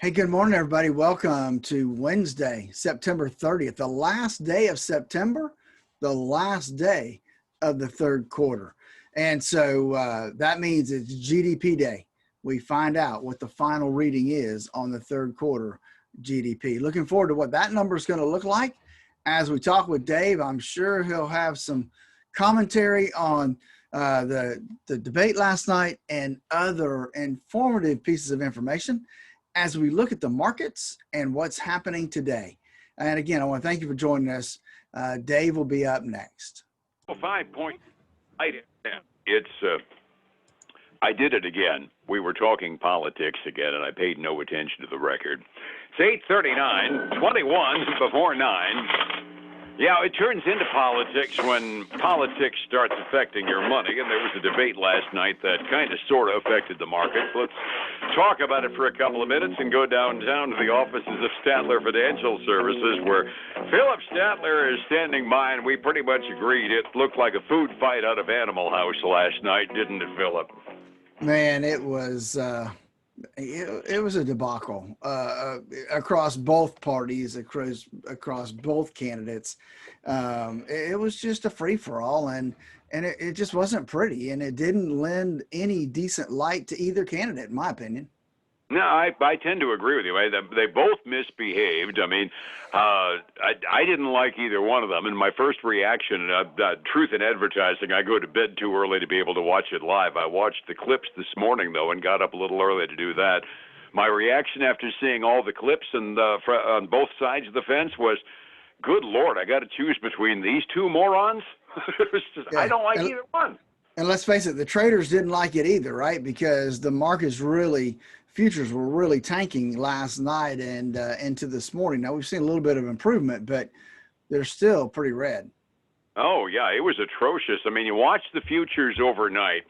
Hey, good morning, everybody. Welcome to Wednesday, September 30th, the last day of September, the last day of the third quarter. And so that means it's GDP day. We find out what the final reading is on the third quarter GDP. Looking forward to what that number is going to look like. As we talk with Dave, I'm sure he'll have some commentary on the debate last night and other informative pieces of information as we look at the markets and what's happening today. And again, I want to thank you for joining us. Dave will be up next. 5 point. I did it again. We were talking politics again, and I paid no attention to the record. It's 8:39, 21 before 9. Yeah, it turns into politics when politics starts affecting your money, and there was a debate last night that kind of sort of affected the markets. Let's talk about it for a couple of minutes and go downtown to the offices of Statler Financial Services, where Phillip Statler is standing by, and we pretty much agreed it looked like a food fight out of Animal House last night, didn't it, Phillip? Man, it was a debacle across both parties, across both candidates. It was just a free for all, and it just wasn't pretty, and it didn't lend any decent light to either candidate, in my opinion. No, I tend to agree with you. They both misbehaved. I mean, I didn't like either one of them. And my first reaction, truth in advertising, I go to bed too early to be able to watch it live. I watched the clips this morning, though, and got up a little early to do that. My reaction after seeing all the clips and on both sides of the fence was, good Lord, I got to choose between these two morons? I don't like either one. And let's face it, the traders didn't like it either, right? Because the markets futures were really tanking last night and into this morning. Now, we've seen a little bit of improvement, but they're still pretty red. Oh, yeah, it was atrocious. I mean, you watch the futures overnight.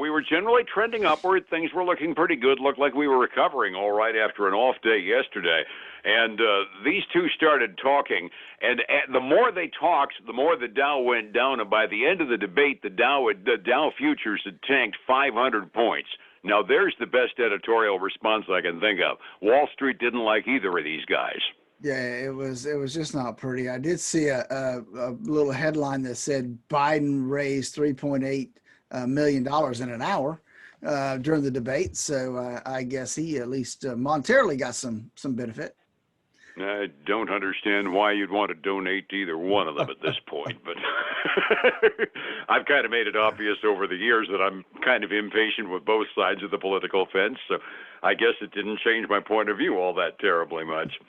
We were generally trending upward. Things were looking pretty good. Looked like we were recovering all right after an off day yesterday. And these two started talking. And the more they talked, the more the Dow went down. And by the end of the debate, the Dow futures had tanked 500 points. Now, there's the best editorial response I can think of. Wall Street didn't like either of these guys. Yeah, it was just not pretty. I did see a little headline that said Biden raised $3.8 million in an hour during the debate. So I guess he at least monetarily got some benefit. I don't understand why you'd want to donate to either one of them at this point, but I've kind of made it obvious over the years that I'm kind of impatient with both sides of the political fence, so I guess it didn't change my point of view all that terribly much.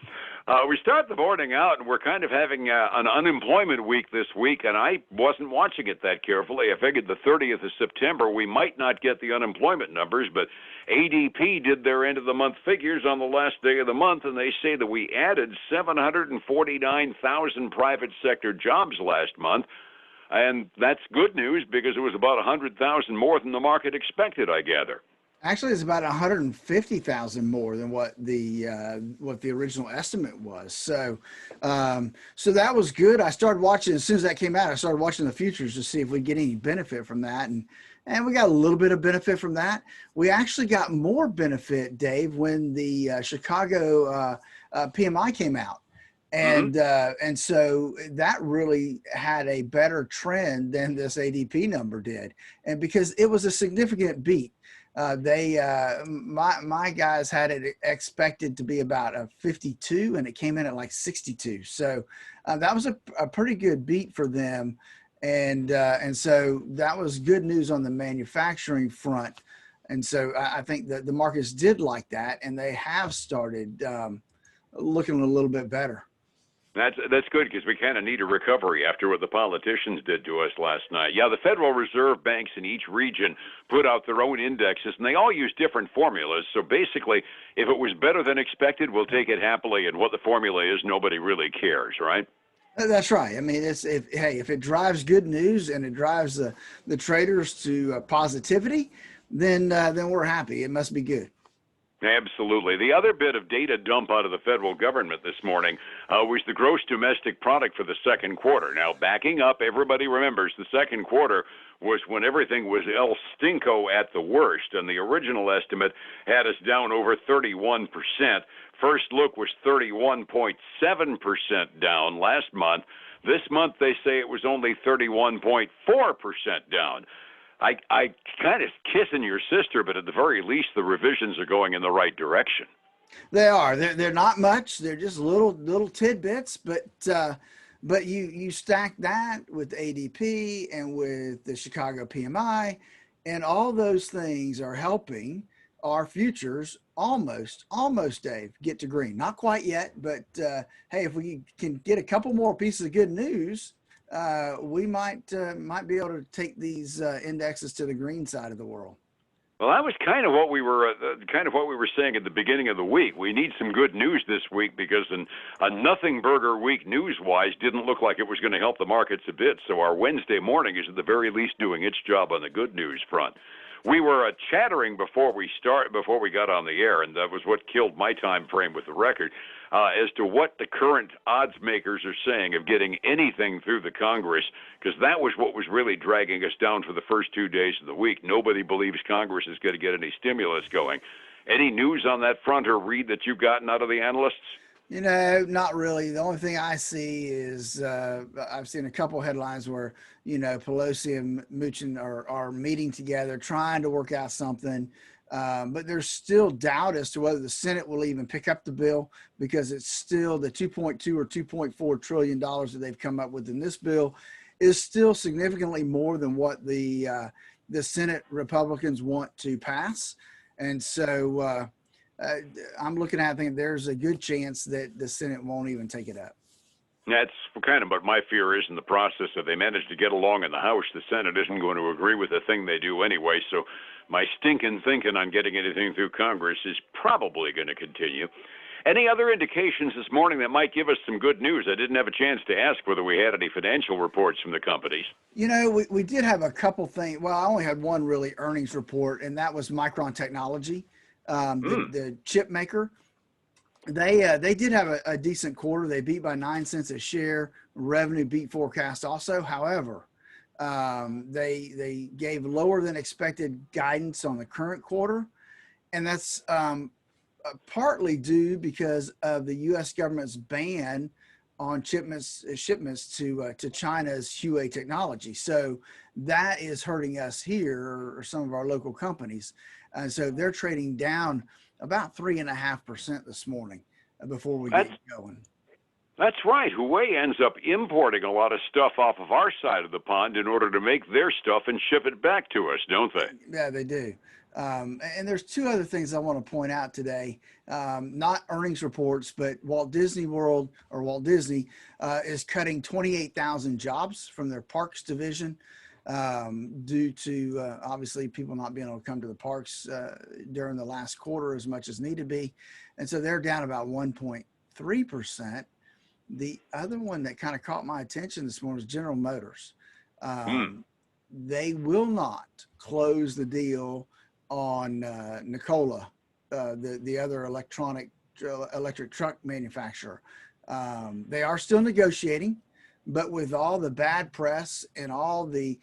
We start the morning out, and we're kind of having an unemployment week this week, and I wasn't watching it that carefully. I figured the 30th of September we might not get the unemployment numbers, but ADP did their end-of-the-month figures on the last day of the month, and they say that we added 749,000 private sector jobs last month, and that's good news because it was about 100,000 more than the market expected, I gather. Actually, it's about 150,000 more than what the original estimate was. So that was good. I started watching as soon as that came out. I started watching the futures to see if we get any benefit from that, and we got a little bit of benefit from that. We actually got more benefit, Dave, when the Chicago PMI came out. And so that really had a better trend than this ADP number did. And because it was a significant beat, my guys had it expected to be about a 52 and it came in at like 62. So that was a pretty good beat for them. And so that was good news on the manufacturing front. And so I think that the markets did like that, and they have started looking a little bit better. That's good because we kind of need a recovery after what the politicians did to us last night. Yeah, the Federal Reserve banks in each region put out their own indexes, and they all use different formulas. So basically, if it was better than expected, we'll take it happily, and what the formula is, nobody really cares, right? That's right. I mean, if it drives good news and it drives the traders to positivity, then we're happy. It must be good. Absolutely. The other bit of data dump out of the federal government this morning was the gross domestic product for the second quarter. Now, backing up, everybody remembers the second quarter was when everything was El Stinko at the worst, and the original estimate had us down over 31%. First look was 31.7% down last month. This month, they say it was only 31.4% down. I kind of kissing your sister, but at the very least, the revisions are going in the right direction. They are. They're not much. They're just little tidbits, but you stack that with ADP and with the Chicago PMI, and all those things are helping our futures almost, Dave, get to green. Not quite yet, but hey, if we can get a couple more pieces of good news, we might be able to take these indexes to the green side of the world. Well, that was kind of what we were saying at the beginning of the week. We need some good news this week because a nothing burger week news-wise didn't look like it was going to help the markets a bit. So our Wednesday morning is at the very least doing its job on the good news front. We were chattering before we got on the air, and that was what killed my time frame with the record, as to what the current odds makers are saying of getting anything through the Congress, because that was what was really dragging us down for the first 2 days of the week. Nobody believes Congress is going to get any stimulus going. Any news on that front or read that you've gotten out of the analysts? You know, not really. The only thing I see is I've seen a couple headlines where, Pelosi and Mnuchin are meeting together, trying to work out something. But there's still doubt as to whether the Senate will even pick up the bill, because it's still the $2.2 or $2.4 trillion that they've come up with in this bill is still significantly more than what the Senate Republicans want to pass. And so I'm looking at, I think there's a good chance that the Senate won't even take it up. That's kind of what my fear is in the process. If they manage to get along in the House, the Senate isn't going to agree with the thing they do anyway. So my stinking thinking on getting anything through Congress is probably going to continue. Any other indications this morning that might give us some good news? I didn't have a chance to ask whether we had any financial reports from the companies. We did have a couple things. Well, I only had one really earnings report, and that was Micron Technology, the chip maker. They did have a decent quarter. They beat by 9 cents a share. Revenue beat forecast also. However, they gave lower than expected guidance on the current quarter, and that's partly due because of the U.S. government's ban on shipments to China's Huawei technology. So that is hurting us here, or some of our local companies. And so they're trading down about 3.5% this morning before we get going. That's right. Huawei ends up importing a lot of stuff off of our side of the pond in order to make their stuff and ship it back to us, don't they? Yeah, they do. And there's two other things I want to point out today. Not earnings reports, but Walt Disney is cutting 28,000 jobs from their parks division due to obviously people not being able to come to the parks during the last quarter as much as need to be. And so they're down about 1.3%. The other one that kind of caught my attention this morning was General Motors. They will not close the deal on Nikola, the other electric truck manufacturer. They are still negotiating, but with all the bad press and all the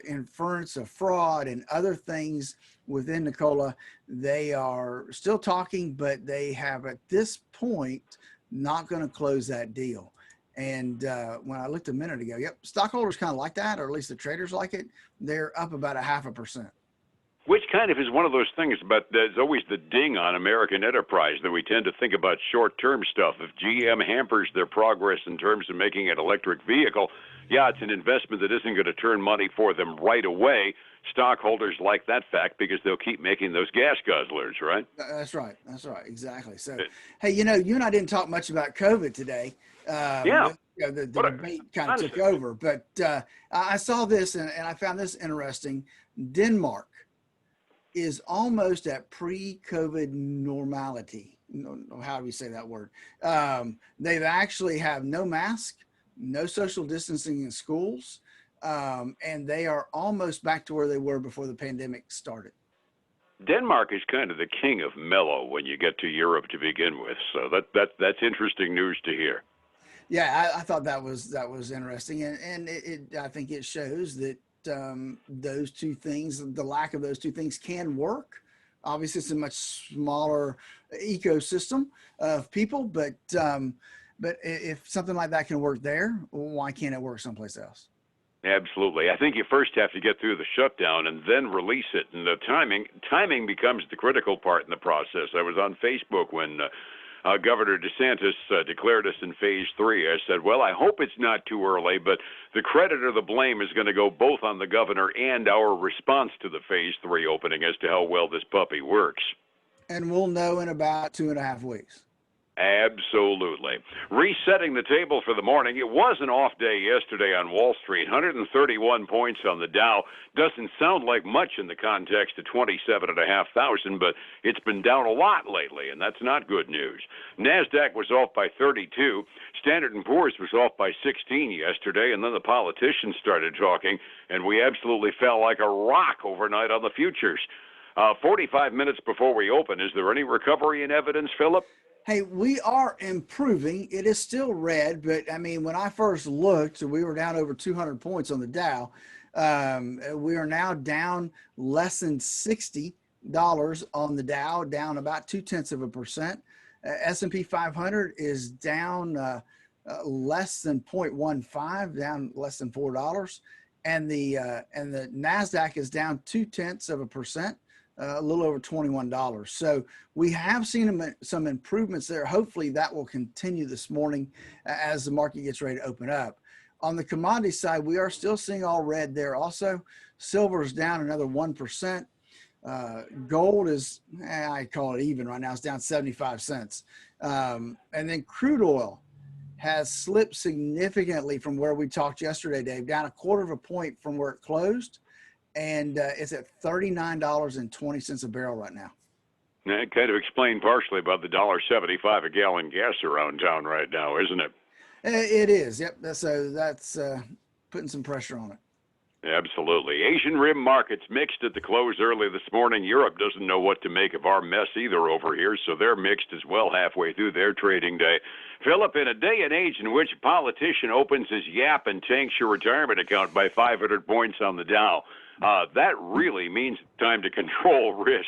inference of fraud and other things within Nikola, they are still talking, but they have at this point not going to close that deal. And when I looked a minute ago, stockholders kind of like that, or at least the traders like it. They're up about 0.5%. Which kind of is one of those things, but there's always the ding on American enterprise that we tend to think about short-term stuff. If GM hampers their progress in terms of making an electric vehicle, it's an investment that isn't going to turn money for them right away. Stockholders like that fact because they'll keep making those gas guzzlers, right? That's right. Exactly. So, hey, you and I didn't talk much about COVID today. The debate kind of took over, but I saw this and I found this interesting. Denmark is almost at pre-COVID normality. How do we say that word? They've actually have no mask, no social distancing in schools, and they are almost back to where they were before the pandemic started. Denmark is kind of the king of mellow when you get to Europe to begin with. So that's interesting news to hear. Yeah, I thought that was interesting, and I think it shows that those two things, the lack of those two things, can work. Obviously, it's a much smaller ecosystem of people, but if something like that can work there, why can't it work someplace else? Absolutely. I think you first have to get through the shutdown and then release it. And the timing becomes the critical part in the process. I was on Facebook when Governor DeSantis declared us in phase 3. I said, well, I hope it's not too early, but the credit or the blame is going to go both on the governor and our response to the phase 3 opening as to how well this puppy works. And we'll know in about 2.5 weeks. Absolutely. Resetting the table for the morning. It was an off day yesterday on Wall Street. 131 points on the Dow. Doesn't sound like much in the context of 27,500, but it's been down a lot lately, and that's not good news. NASDAQ was off by 32. Standard & Poor's was off by 16 yesterday, and then the politicians started talking, and we absolutely fell like a rock overnight on the futures. 45 minutes before we open, is there any recovery in evidence, Phillip? Hey, we are improving. It is still red, but I mean, when I first looked, we were down over 200 points on the Dow. We are now down less than $60 on the Dow, down about 0.2%. S&P 500 is down less than 0.15, down less than $4, and the NASDAQ is down 0.2%. A little over $21. So we have seen some improvements there. Hopefully that will continue this morning as the market gets ready to open up. On the commodity side, we are still seeing all red there. Also, silver is down another 1%. Gold is, I call it even right now. It's down 75 cents. And then crude oil has slipped significantly from where we talked yesterday, Dave, down 1/4 point from where it closed. And it's at $39.20 a barrel right now. That kind of explained partially about the $1.75 a gallon gas around town right now, isn't it? It is. Yep. That's putting some pressure on it. Absolutely. Asian rim markets mixed at the close early this morning. Europe doesn't know what to make of our mess either over here, so they're mixed as well halfway through their trading day. Phillip, in a day and age in which a politician opens his yap and tanks your retirement account by 500 points on the Dow, that really means time to control risk.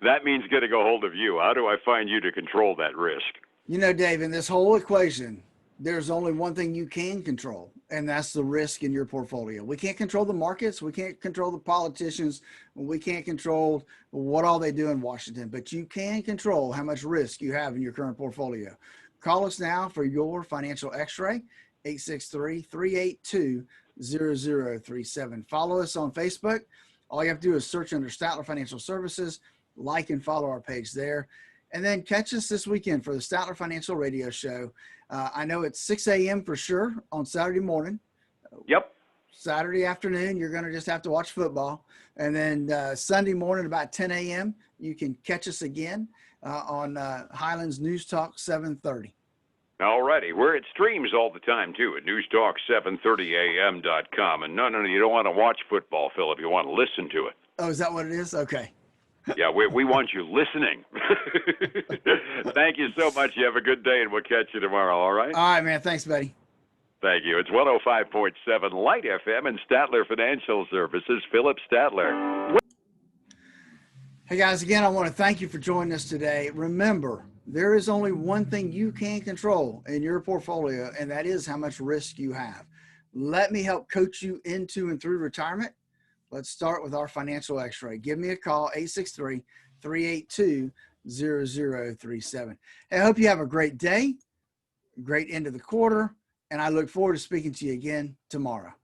That means getting a hold of you. How do I find you to control that risk? You know, Dave, in this whole equation, there's only one thing you can control, and that's the risk in your portfolio. We can't control the markets. We can't control the politicians. We can't control what all they do in Washington, but you can control how much risk you have in your current portfolio. Call us now for your financial x-ray, 863-382-0037. Follow us on Facebook. All you have to do is search under Statler Financial Services, like and follow our page there. And then catch us this weekend for the Statler Financial Radio Show. I know it's 6 a.m. for sure on Saturday morning. Yep. Saturday afternoon, you're going to just have to watch football. And then Sunday morning about 10 a.m., you can catch us again on Highlands News Talk 730. All righty. We're at streams all the time, too, at newstalk730am.com. And no, you don't want to watch football, Phillip. You want to listen to it. Oh, is that what it is? Okay. Yeah, we want you listening. Thank you so much. You have a good day, and we'll catch you tomorrow, all right? All right, man. Thanks, buddy. Thank you. It's 105.7 Light FM and Statler Financial Services. Phillip Statler. Hey, guys, again, I want to thank you for joining us today. Remember, there is only one thing you can control in your portfolio, and that is how much risk you have. Let me help coach you into and through retirement. Let's start with our financial x-ray. Give me a call, 863-382-0037. I hope you have a great day, great end of the quarter, and I look forward to speaking to you again tomorrow.